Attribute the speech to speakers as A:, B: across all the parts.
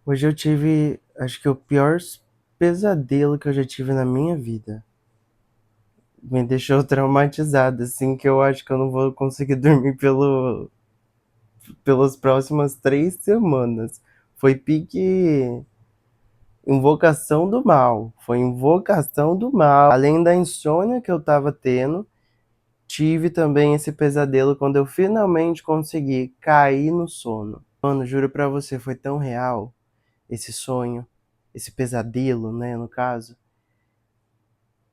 A: Hoje eu tive, acho que o pior pesadelo que eu já tive na minha vida. Me deixou traumatizado, assim, que eu acho que eu não vou conseguir dormir pelas próximas 3 semanas. Foi pique invocação do mal. Foi invocação do mal. Além da insônia que eu tava tendo, tive também esse pesadelo quando eu finalmente consegui cair no sono. Mano, juro pra você, foi tão real esse sonho, esse pesadelo, né, no caso.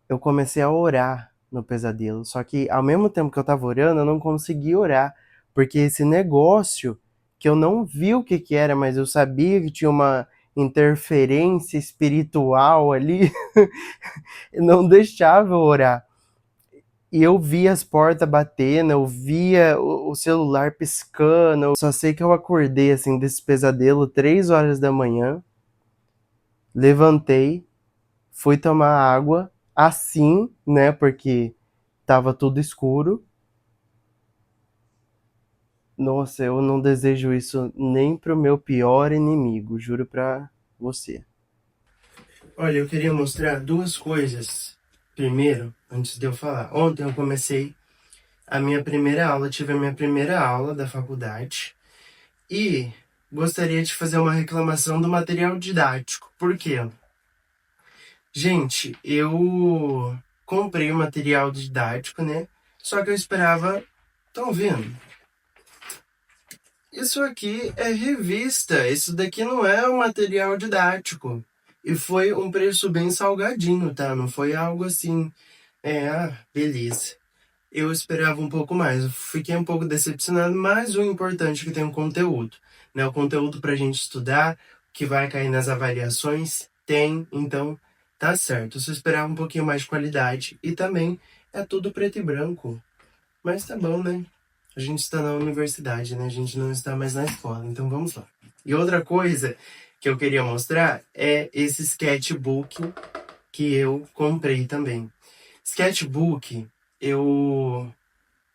A: Eu comecei a orar no pesadelo. Só que ao mesmo tempo que eu tava orando, eu não conseguia orar, porque esse negócio que eu não vi o que que era, mas eu sabia que tinha uma interferência espiritual ali, não deixava eu orar. E eu via as portas batendo, eu via o celular piscando. Eu só sei que eu acordei assim desse pesadelo 3 horas da manhã, levantei, fui tomar água, assim, né? Porque tava tudo escuro. Nossa, eu não desejo isso nem pro meu pior inimigo, juro pra você. Olha, eu queria mostrar duas coisas. Primeiro, antes de eu falar, ontem eu comecei a minha primeira aula, tive a minha primeira aula da faculdade e gostaria de fazer uma reclamação do material didático. Por quê? Gente, eu comprei o material didático, né? Só que eu esperava. Estão vendo? Isso aqui é revista. Isso daqui não é um material didático. E foi um preço bem salgadinho, tá? Não foi algo assim. Beleza. Eu esperava um pouco mais. Eu fiquei um pouco decepcionado, mas o importante é que tem um conteúdo, né? O conteúdo pra gente estudar, que vai cair nas avaliações, tem, então tá certo. Eu só esperava um pouquinho mais de qualidade e também é tudo preto e branco. Mas tá bom, né? A gente está na universidade, né? A gente não está mais na escola, então vamos lá. E outra coisa que eu queria mostrar é esse sketchbook que eu comprei também. Sketchbook, eu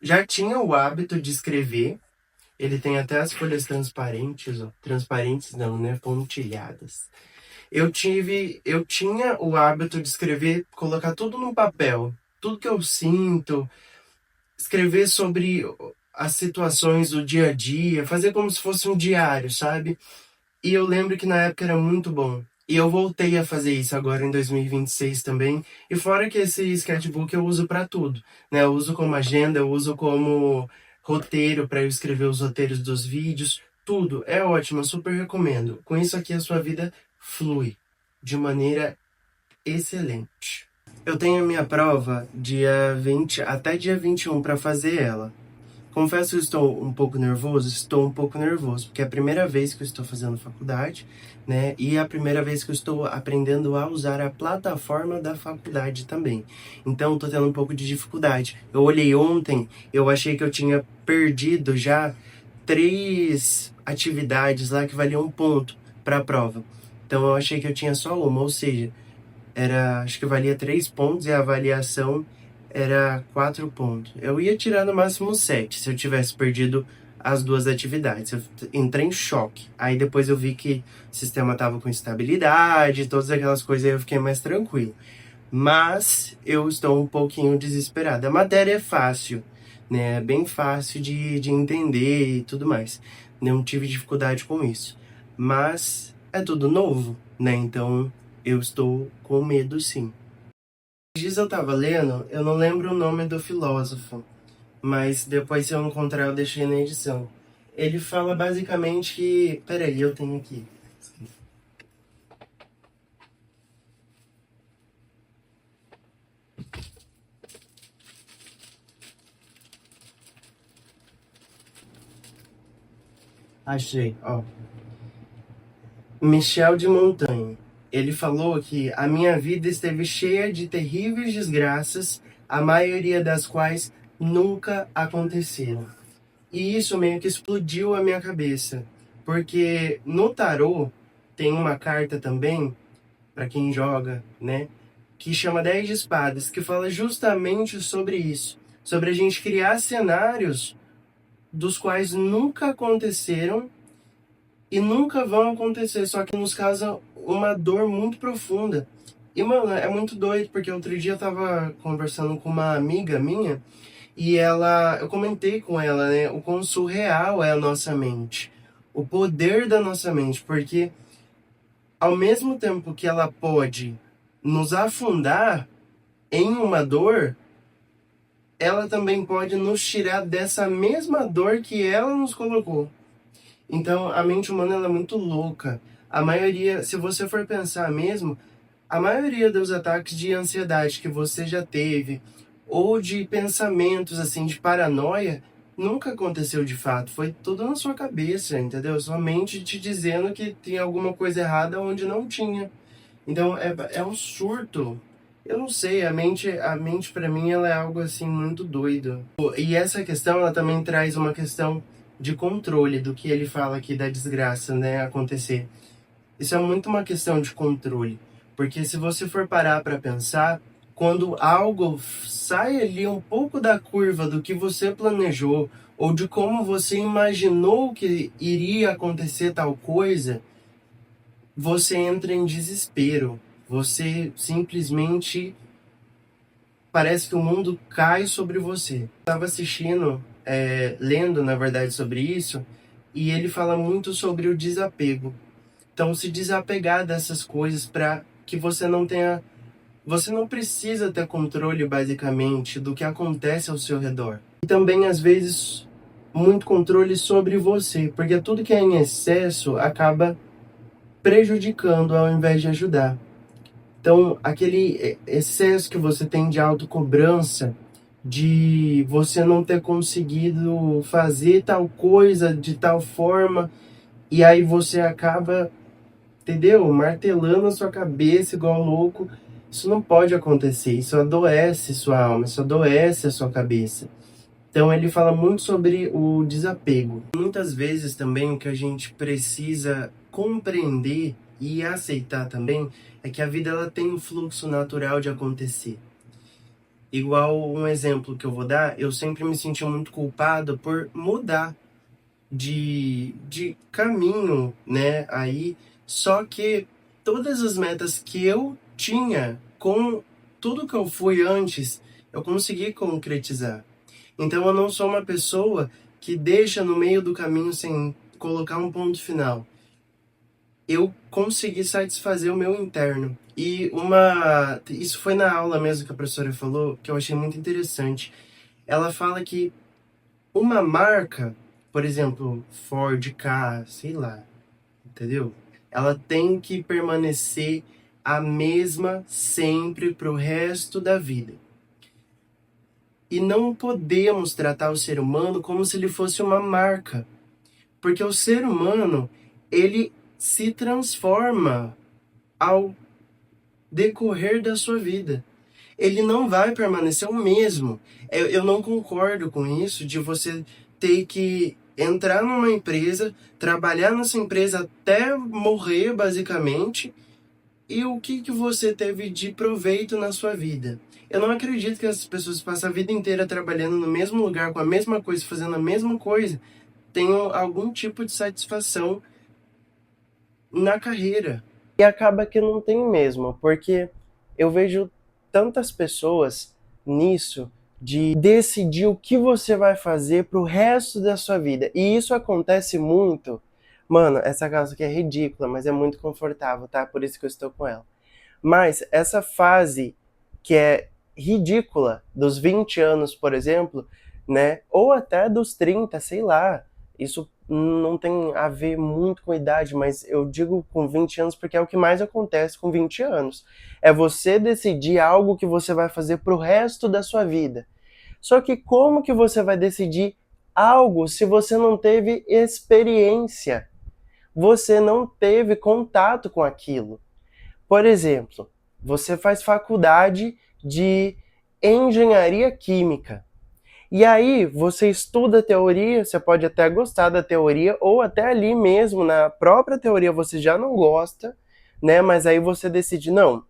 A: já tinha o hábito de escrever. Ele tem até as folhas transparentes, ó. Transparentes não, né? Pontilhadas. Eu tinha o hábito de escrever, colocar tudo no papel. Tudo que eu sinto, escrever sobre as situações do dia a dia, fazer como se fosse um diário, sabe? E eu lembro que na época era muito bom. E eu voltei a fazer isso agora em 2026 também. E fora que esse sketchbook eu uso para tudo, né? Eu uso como agenda, eu uso como roteiro para eu escrever os roteiros dos vídeos, tudo. É ótimo, eu super recomendo. Com isso aqui a sua vida flui de maneira excelente. Eu tenho a minha prova dia 20 até dia 21 para fazer ela. Confesso que estou um pouco nervoso, estou um pouco nervoso, porque é a primeira vez que eu estou fazendo faculdade, né? E é a primeira vez que eu estou aprendendo a usar a plataforma da faculdade também. Então, estou tendo um pouco de dificuldade. Eu olhei ontem, eu achei que eu tinha perdido já 3 atividades lá que valiam um ponto para a prova. Então, eu achei que eu tinha só uma, ou seja, acho que valia 3 pontos e a avaliação era 4 pontos. Eu ia tirar no máximo 7 se eu tivesse perdido as duas atividades. Eu entrei em choque. Aí depois eu vi que o sistema tava com instabilidade, todas aquelas coisas, aí eu fiquei mais tranquilo. Mas eu estou um pouquinho desesperado. A matéria é fácil, né? É bem fácil de entender e tudo mais. Não tive dificuldade com isso. Mas é tudo novo, né? Então eu estou com medo, sim. Dias eu tava lendo, eu não lembro o nome do filósofo, mas depois se eu encontrar eu deixei na edição. Ele fala basicamente que. Peraí, eu tenho aqui. Achei, ó. Michel de Montaigne. Ele falou que a minha vida esteve cheia de terríveis desgraças, a maioria das quais nunca aconteceram. E isso meio que explodiu a minha cabeça, porque no tarô tem uma carta também para quem joga, né, que chama 10 de espadas, que fala justamente sobre isso, sobre a gente criar cenários dos quais nunca aconteceram e nunca vão acontecer, só que nos causa uma dor muito profunda. E, mano, é muito doido, porque outro dia eu tava conversando com uma amiga minha e eu comentei com ela, né, o quão surreal é a nossa mente, o poder da nossa mente, porque ao mesmo tempo que ela pode nos afundar em uma dor, ela também pode nos tirar dessa mesma dor que ela nos colocou. Então, a mente humana ela é muito louca. A maioria, se você for pensar mesmo, a maioria dos ataques de ansiedade que você já teve, ou de pensamentos assim de paranoia, nunca aconteceu de fato. Foi tudo na sua cabeça, entendeu? Sua mente te dizendo que tem alguma coisa errada onde não tinha. Então é um surto. Eu não sei, a mente para mim ela é algo assim muito doido. E essa questão ela também traz uma questão de controle do que ele fala aqui da desgraça, né, acontecer. Isso é muito uma questão de controle, porque se você for parar para pensar, quando algo sai ali um pouco da curva do que você planejou ou de como você imaginou que iria acontecer tal coisa, você entra em desespero. Você simplesmente parece que o mundo cai sobre você. Eu estava assistindo, lendo na verdade sobre isso, e ele fala muito sobre o desapego. Então, se desapegar dessas coisas para que você não tenha. Você não precisa ter controle, basicamente, do que acontece ao seu redor. E também, às vezes, muito controle sobre você, porque tudo que é em excesso acaba prejudicando ao invés de ajudar. Então, aquele excesso que você tem de autocobrança, de você não ter conseguido fazer tal coisa de tal forma, e aí você acaba, entendeu? Martelando a sua cabeça igual louco. Isso não pode acontecer, isso adoece sua alma, isso adoece a sua cabeça. Então ele fala muito sobre o desapego. Muitas vezes também o que a gente precisa compreender e aceitar também é que a vida ela tem um fluxo natural de acontecer. Igual um exemplo que eu vou dar, eu sempre me senti muito culpado por mudar de caminho, né? Aí, só que todas as metas que eu tinha com tudo que eu fui antes, eu consegui concretizar. Então eu não sou uma pessoa que deixa no meio do caminho sem colocar um ponto final. Eu consegui satisfazer o meu interno. Isso foi na aula mesmo que a professora falou, que eu achei muito interessante. Ela fala que uma marca, por exemplo, Ford K, sei lá, entendeu? Ela tem que permanecer a mesma sempre pro resto da vida. E não podemos tratar o ser humano como se ele fosse uma marca, porque o ser humano, ele se transforma ao decorrer da sua vida. Ele não vai permanecer o mesmo. Eu não concordo com isso de você ter que entrar numa empresa, trabalhar nessa empresa até morrer, basicamente, e o que você teve de proveito na sua vida. Eu não acredito que essas pessoas passam a vida inteira trabalhando no mesmo lugar, com a mesma coisa, fazendo a mesma coisa, tenham algum tipo de satisfação na carreira. E acaba que não tem mesmo, porque eu vejo tantas pessoas nisso de decidir o que você vai fazer pro resto da sua vida. E isso acontece muito. Mano, essa calça aqui é ridícula, mas é muito confortável, tá? Por isso que eu estou com ela. Mas essa fase que é ridícula, dos 20 anos, por exemplo, né? Ou até dos 30, sei lá. Isso não tem a ver muito com a idade, mas eu digo com 20 anos porque é o que mais acontece com 20 anos. É você decidir algo que você vai fazer pro resto da sua vida. Só que como que você vai decidir algo se você não teve experiência? Você não teve contato com aquilo. Por exemplo, você faz faculdade de engenharia química. E aí, você estuda a teoria, você pode até gostar da teoria, ou até ali mesmo, na própria teoria, você já não gosta, né? Mas aí você decide, não,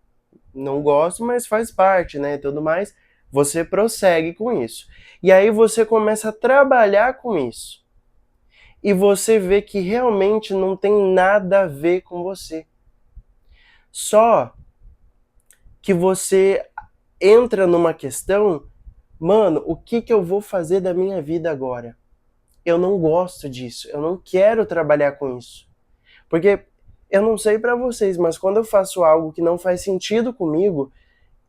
A: não gosto, mas faz parte, né? E tudo mais. Você prossegue com isso. E aí você começa a trabalhar com isso. e você vê que realmente não tem nada a ver com você. Só que você entra numa questão, mano, o que eu vou fazer da minha vida agora? Eu não gosto disso, eu não quero trabalhar com isso. Porque eu não sei pra vocês, mas quando eu faço algo que não faz sentido comigo,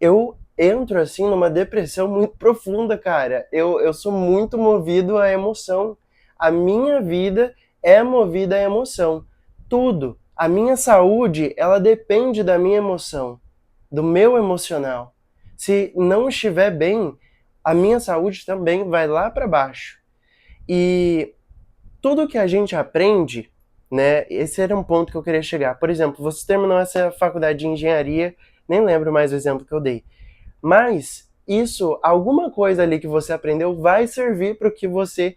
A: eu entro assim numa depressão muito profunda, cara. Eu sou muito movido à emoção. A minha vida é movida à emoção. Tudo. A minha saúde, ela depende da minha emoção, do meu emocional. Se não estiver bem, a minha saúde também vai lá para baixo. E tudo que a gente aprende, né? Esse era um ponto que eu queria chegar. Por exemplo, você terminou essa faculdade de engenharia, nem lembro mais o exemplo que eu dei. Mas isso, alguma coisa ali que você aprendeu vai servir para o que você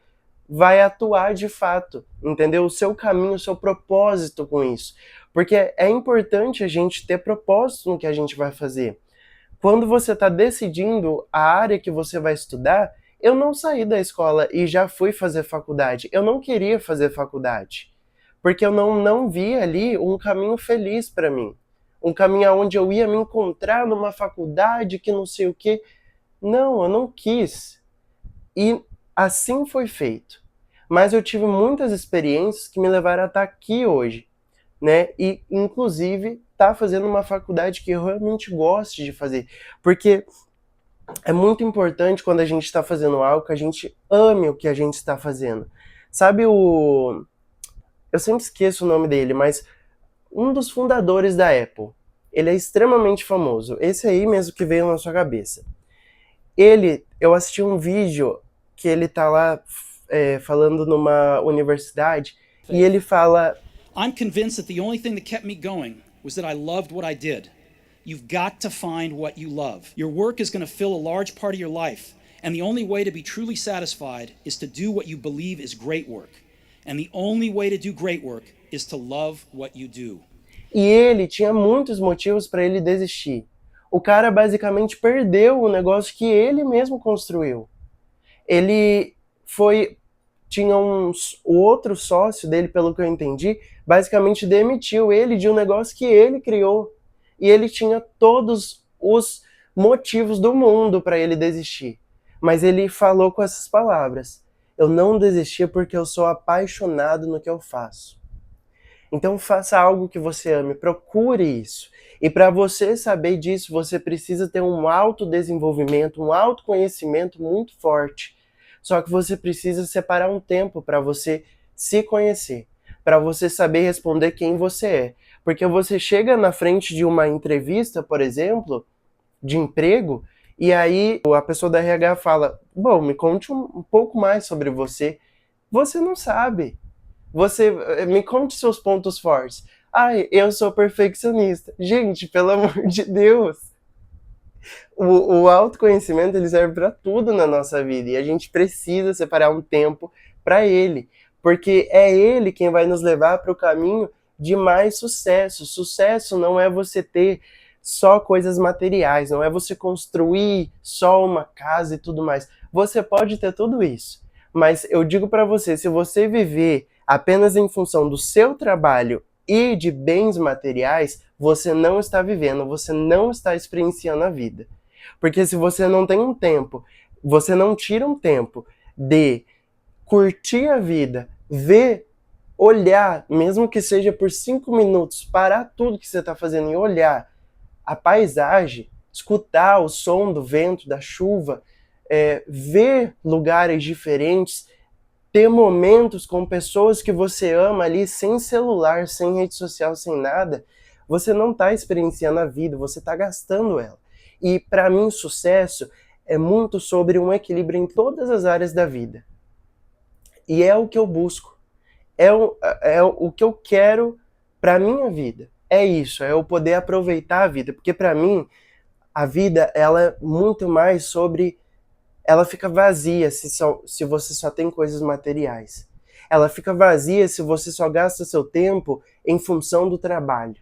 A: vai atuar de fato, entendeu? O seu caminho, o seu propósito com isso. Porque é importante a gente ter propósito no que a gente vai fazer. Quando você está decidindo a área que você vai estudar, eu não saí da escola e já fui fazer faculdade. Eu não queria fazer faculdade, porque eu não vi ali um caminho feliz para mim. Um caminho onde eu ia me encontrar numa faculdade que não sei o quê. Não, eu não quis. E assim foi feito. Mas eu tive muitas experiências que me levaram a estar aqui hoje, né? E, inclusive, tá fazendo uma faculdade que eu realmente gosto de fazer. Porque é muito importante quando a gente está fazendo algo que a gente ame o que a gente está fazendo. Sabe o... Eu sempre esqueço o nome dele, mas um dos fundadores da Apple. Ele é extremamente famoso. Esse aí mesmo que veio na sua cabeça. Eu assisti um vídeo que ele tá lá falando numa universidade e ele fala...
B: I'm convinced that the only thing that kept me going was that I loved what I did. You've got to find what you love. Your work is going to fill a large part of your life, and the only way to be truly satisfied is to do what you believe is great work. And the only way to do great work is to love what you do.
A: E ele tinha muitos motivos para ele desistir. O cara basicamente perdeu o negócio que ele mesmo construiu. Ele tinha o outro sócio dele, pelo que eu entendi, basicamente demitiu ele de um negócio que ele criou. E ele tinha todos os motivos do mundo para ele desistir. Mas ele falou com essas palavras: eu não desisti porque eu sou apaixonado no que eu faço. Então faça algo que você ame, procure isso. E para você saber disso, você precisa ter um autodesenvolvimento, um autoconhecimento muito forte. Só que você precisa separar um tempo para você se conhecer, para você saber responder quem você é. Porque você chega na frente de uma entrevista, por exemplo, de emprego, e aí a pessoa da RH fala: bom, me conte um pouco mais sobre você. Você não sabe. Você me conte seus pontos fortes. Ai, eu sou perfeccionista. Gente, pelo amor de Deus. O autoconhecimento ele serve para tudo na nossa vida e a gente precisa separar um tempo para ele, porque é ele quem vai nos levar para o caminho de mais sucesso. Sucesso não é você ter só coisas materiais, não é você construir só uma casa e tudo mais. Você pode ter tudo isso, mas eu digo para você, se você viver apenas em função do seu trabalho e de bens materiais, você não está vivendo, você não está experienciando a vida. Porque se você não tem um tempo, você não tira um tempo de curtir a vida, ver, olhar, mesmo que seja por 5 minutos, parar tudo que você está fazendo e olhar a paisagem, escutar o som do vento, da chuva, ver lugares diferentes, ter momentos com pessoas que você ama ali, sem celular, sem rede social, sem nada, você não está experienciando a vida, você está gastando ela. E para mim, sucesso é muito sobre um equilíbrio em todas as áreas da vida. E é o que eu busco. É o que eu quero para minha vida. É isso, é eu poder aproveitar a vida. Porque para mim, a vida ela é muito mais sobre... Ela fica vazia se você só tem coisas materiais. Ela fica vazia se você só gasta seu tempo em função do trabalho.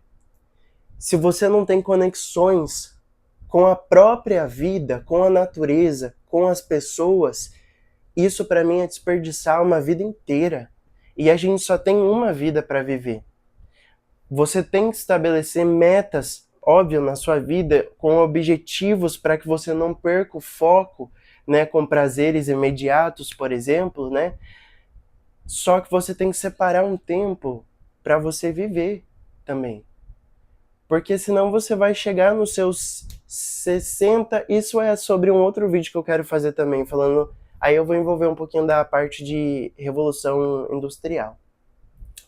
A: Se você não tem conexões com a própria vida, com a natureza, com as pessoas, isso para mim é desperdiçar uma vida inteira. E a gente só tem uma vida para viver. Você tem que estabelecer metas, óbvio, na sua vida, com objetivos para que você não perca o foco, né, com prazeres imediatos, por exemplo, né? Só que você tem que separar um tempo para você viver também. Porque senão você vai chegar nos seus 60. Isso é sobre um outro vídeo que eu quero fazer também, falando. Aí eu vou envolver um pouquinho da parte de revolução industrial.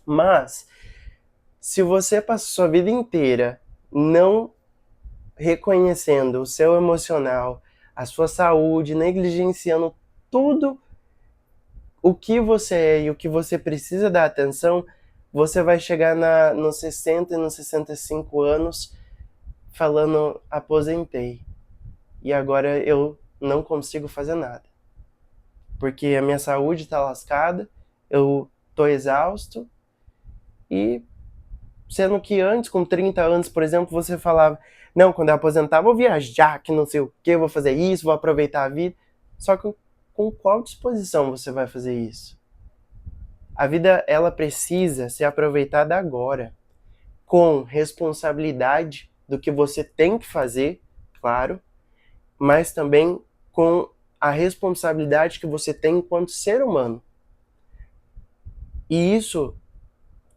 A: Mas, se você passa sua vida inteira não reconhecendo o seu emocional, a sua saúde, negligenciando tudo o que você é e o que você precisa dar atenção, você vai chegar nos 60 e nos 65 anos falando: aposentei e agora eu não consigo fazer nada. Porque a minha saúde está lascada, eu tô exausto, e sendo que antes, com 30 anos, por exemplo, você falava: não, quando eu aposentar vou viajar, que não sei o que, vou fazer isso, vou aproveitar a vida. Só que com qual disposição você vai fazer isso? A vida, ela precisa ser aproveitada agora, com responsabilidade do que você tem que fazer, claro, mas também com a responsabilidade que você tem enquanto ser humano. E isso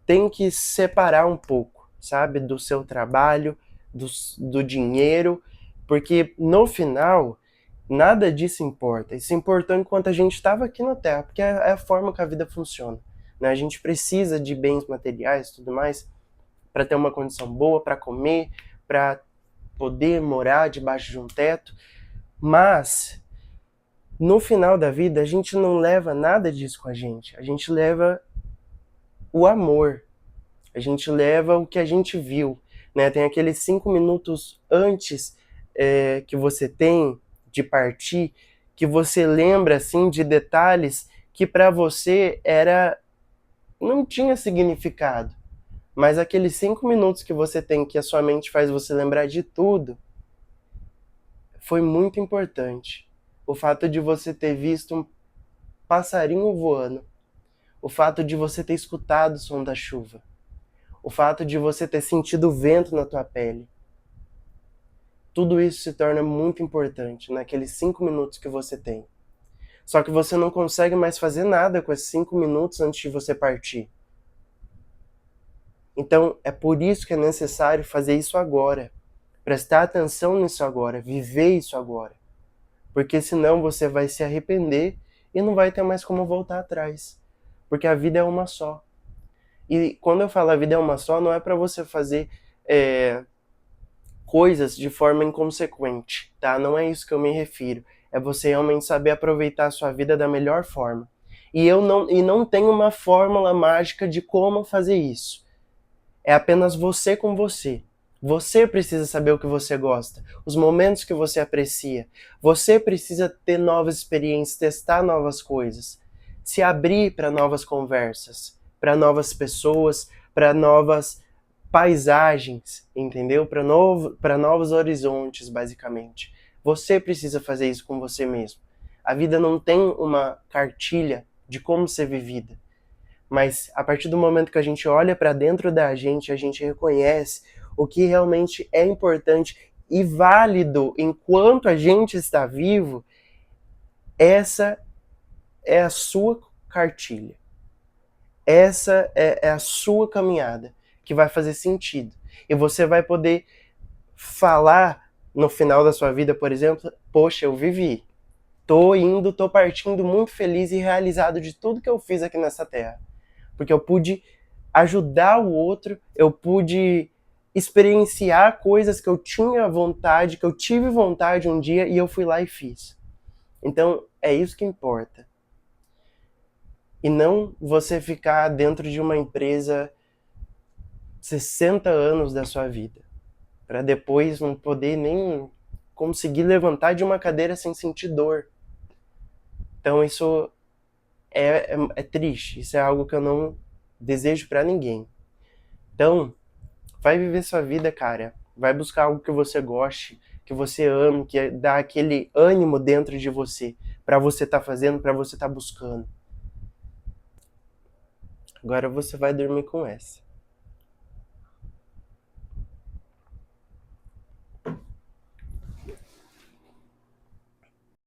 A: tem que separar um pouco, sabe, do seu trabalho, do dinheiro, porque no final nada disso importa. Isso importou enquanto a gente estava aqui na Terra, porque é a forma que a vida funciona, né? A gente precisa de bens materiais e tudo mais para ter uma condição boa, para comer, para poder morar debaixo de um teto, mas no final da vida a gente não leva nada disso com a gente leva o amor, a gente leva o que a gente viu, né? Tem aqueles 5 minutos antes que você tem de partir, que você lembra assim de detalhes que para você não tinha significado, mas aqueles 5 minutos que você tem, que a sua mente faz você lembrar de tudo, foi muito importante. O fato de você ter visto um passarinho voando, o fato de você ter escutado o som da chuva, o fato de você ter sentido o vento na tua pele. Tudo isso se torna muito importante naqueles 5 minutos que você tem. Só que você não consegue mais fazer nada com esses 5 minutos antes de você partir. Então, é por isso que é necessário fazer isso agora. Prestar atenção nisso agora, viver isso agora. Porque senão você vai se arrepender e não vai ter mais como voltar atrás. Porque a vida é uma só. E quando eu falo a vida é uma só, não é para você fazer coisas de forma inconsequente, tá? Não é isso que eu me refiro. É você realmente saber aproveitar a sua vida da melhor forma. E não tem uma fórmula mágica de como fazer isso. É apenas você com você. Você precisa saber o que você gosta, os momentos que você aprecia. Você precisa ter novas experiências, testar novas coisas, se abrir para novas conversas, para novas pessoas, para novas paisagens, entendeu? Para novos horizontes, basicamente. Você precisa fazer isso com você mesmo. A vida não tem uma cartilha de como ser vivida. Mas a partir do momento que a gente olha para dentro da gente, a gente reconhece o que realmente é importante e válido enquanto a gente está vivo. Essa é a sua cartilha. Essa é a sua caminhada que vai fazer sentido. E você vai poder falar no final da sua vida, por exemplo: poxa, eu vivi. Tô partindo muito feliz e realizado de tudo que eu fiz aqui nessa terra. Porque eu pude ajudar o outro, eu pude experienciar coisas que eu tinha vontade, que eu tive vontade um dia e eu fui lá e fiz. Então, é isso que importa. E não você ficar dentro de uma empresa 60 anos da sua vida, para depois não poder nem conseguir levantar de uma cadeira sem sentir dor. Então isso é triste, isso é algo que eu não desejo para ninguém. Então, vai viver sua vida, cara. Vai buscar algo que você goste, que você ame, que dá aquele ânimo dentro de você, para você estar fazendo, para você estar buscando. Agora você vai dormir com essa.